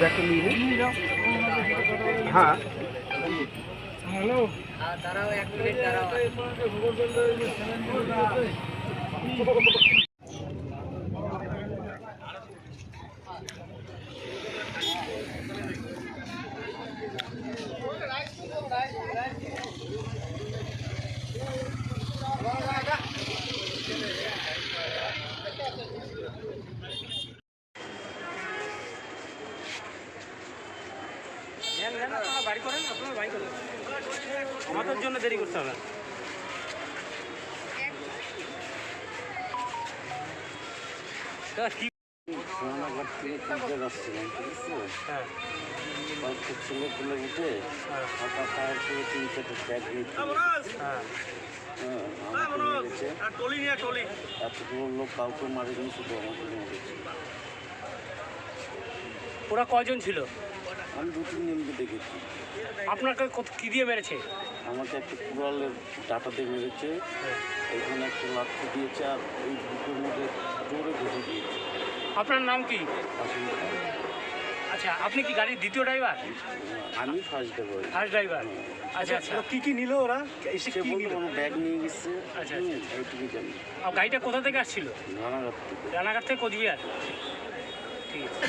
ব্যাগটা নিয়ে নিন। হ্যাঁ হ্যালো, দাঁড়াও 1 মিনিট দাঁড়াও। আপনারা বাড়ি করেন, আপনারা বাড়ি করেন, আমাদের জন্য দেরি করতে হবে। রানাঘাট থেকে তুলতে যাচ্ছিলাম, ঠিক আছে? হ্যাঁ কয়েকটা ছেলে তুলে উঠে ফাঁকা ফায়ার করে 3-4টা ব্যাগ নিয়ে হ্যাঁ আমাকে মেরেছে। এতগুলো লোক কাউকে মারেনি, শুধু আমাকে মেরেছে। ওরা কয়জন ছিল? আমি 2-3 জনকে দেখেছি। আপনাকে কী দিয়ে মেরেছে? আমাকে একটা কুড়ালের ডাটা দিয়ে মেরেছে, এখানে একটা লাঠি দিয়েছে, আর এই বুকের মধ্যে জোরে ঘষে দিয়েছে। আপনার নাম কি? আসলে আচ্ছা, আপনি কি গাড়ির দ্বিতীয় ড্রাইভার? আমি ফার্স্ট দেবো। First driver. আচ্ছা আচ্ছা, কী কী নিল ওরা? এসে সে কী বলতে নিল? আমার ব্যাগ নিয়ে গেছে। আচ্ছা, আচ্ছা। এইটুকুই জানি। আর গাড়িটা কোথা থেকে আসছিল? রানাঘাট থেকে। রানাঘাট থেকে কোচবিহার। ঠিক আছে।